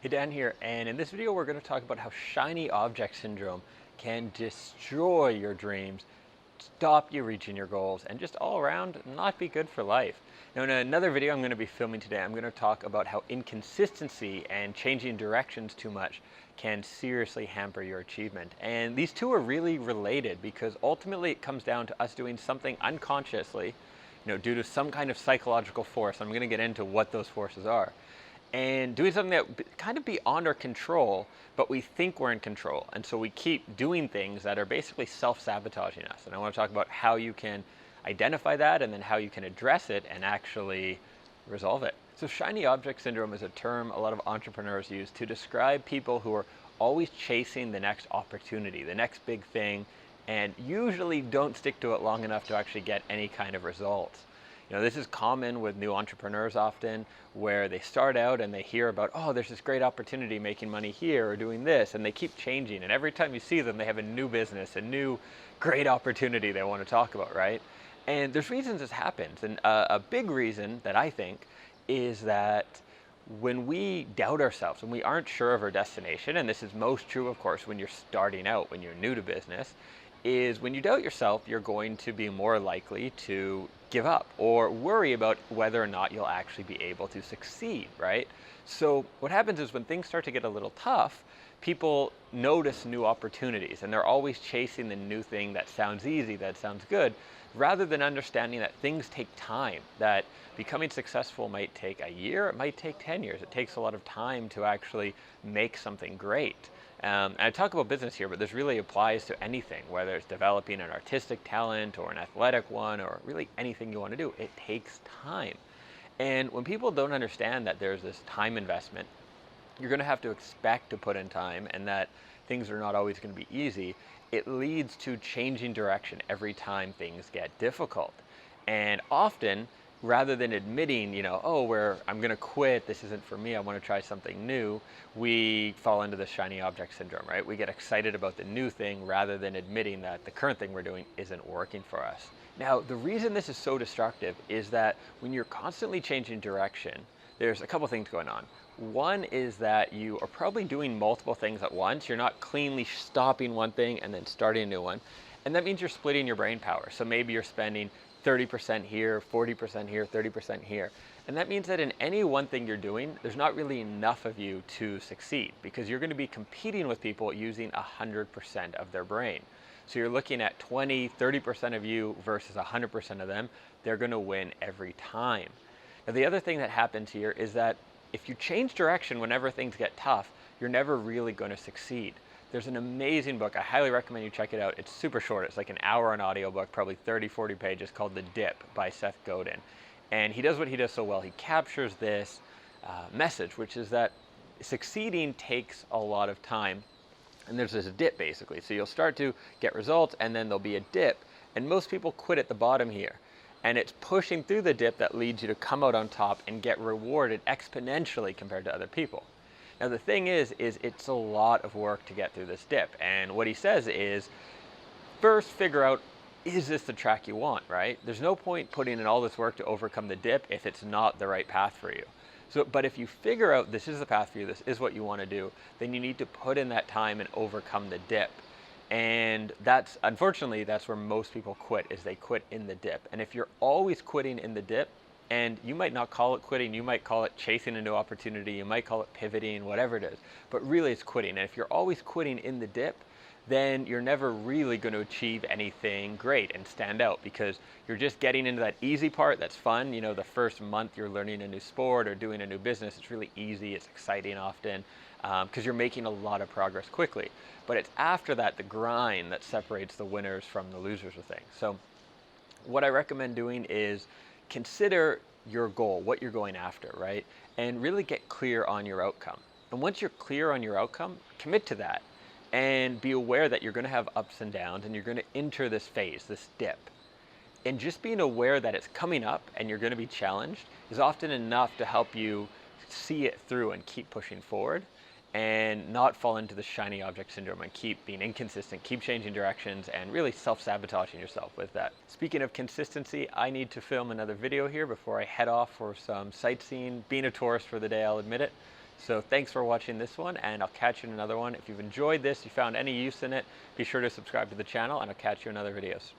Hey, Dan here, and in this video we're going to talk about how shiny object syndrome can destroy your dreams, stop you reaching your goals, and just all around not be good for life. Now in another video I'm going to be filming today, I'm going to talk about how inconsistency and changing directions too much can seriously hamper your achievement. And these two are really related because ultimately it comes down to us doing something unconsciously, due to some kind of psychological force. I'm going to get into what those forces are, and doing something that kind of beyond our control, but we think we're in control. And so we keep doing things that are basically self-sabotaging us. And I want to talk about how you can identify that and then how you can address it and actually resolve it. So shiny object syndrome is a term a lot of entrepreneurs use to describe people who are always chasing the next opportunity, the next big thing, and usually don't stick to it long enough to actually get any kind of results. This is common with new entrepreneurs often, where they start out and they hear about, oh, there's this great opportunity making money here or doing this, and they keep changing. And every time you see them, they have a new business, a new great opportunity they want to talk about, right? And there's reasons this happens. And a big reason that I think is that when we doubt ourselves, when we aren't sure of our destination, and this is most true, of course, when you're starting out, when you're new to business, is when you doubt yourself, you're going to be more likely to give up or worry about whether or not you'll actually be able to succeed, right? So what happens is when things start to get a little tough, people notice new opportunities and they're always chasing the new thing that sounds easy, that sounds good, rather than understanding that things take time, that becoming successful might take a year, it might take 10 years. It takes a lot of time to actually make something great. And I talk about business here, but this really applies to anything, whether it's developing an artistic talent or an athletic one or really anything you want to do. It takes time. And when people don't understand that there's this time investment, you're going to have to expect to put in time and that things are not always going to be easy. It leads to changing direction every time things get difficult. And often, rather than admitting, oh, I'm going to quit, this isn't for me, I want to try something new, we fall into the shiny object syndrome, right? We get excited about the new thing rather than admitting that the current thing we're doing isn't working for us. Now, the reason this is so destructive is that when you're constantly changing direction, there's a couple things going on. One is that you are probably doing multiple things at once. You're not cleanly stopping one thing and then starting a new one. And that means you're splitting your brain power. So maybe you're spending 30% here, 40% here, 30% here. And that means that in any one thing you're doing, there's not really enough of you to succeed because you're going to be competing with people using 100% of their brain. So you're looking at 20, 30% of you versus 100% of them. They're going to win every time. Now, the other thing that happens here is that if you change direction whenever things get tough, you're never really going to succeed. There's an amazing book. I highly recommend you check it out. It's super short. It's like an hour an audiobook, probably 30, 40 pages, called The Dip by Seth Godin. And he does what he does so well. He captures this message, which is that succeeding takes a lot of time. And there's this dip, basically. So you'll start to get results, and then there'll be a dip. And most people quit at the bottom here. And it's pushing through the dip that leads you to come out on top and get rewarded exponentially compared to other people. Now the thing is it's a lot of work to get through this dip. And what he says is, first figure out, is this the track you want, right? There's no point putting in all this work to overcome the dip if it's not the right path for you. But if you figure out this is the path for you, this is what you want to do, then you need to put in that time and overcome the dip. And unfortunately, that's where most people quit, is they quit in the dip. And if you're always quitting in the dip, and you might not call it quitting, you might call it chasing a new opportunity, you might call it pivoting, whatever it is, but really it's quitting. And if you're always quitting in the dip, then you're never really going to achieve anything great and stand out because you're just getting into that easy part that's fun. The first month you're learning a new sport or doing a new business, it's really easy, it's exciting often because you're making a lot of progress quickly. But it's after that, the grind, that separates the winners from the losers of things. So what I recommend doing is consider your goal, what you're going after, right? And really get clear on your outcome. And once you're clear on your outcome, commit to that and be aware that you're going to have ups and downs and you're going to enter this phase, this dip. And just being aware that it's coming up and you're going to be challenged is often enough to help you see it through and keep pushing forward and not fall into the shiny object syndrome and keep being inconsistent, keep changing directions, and really self-sabotaging yourself with that. Speaking of consistency, I need to film another video here before I head off for some sightseeing, being a tourist for the day, I'll admit it. So thanks for watching this one, and I'll catch you in another one. If you've enjoyed this, you found any use in it, be sure to subscribe to the channel, and I'll catch you in other videos.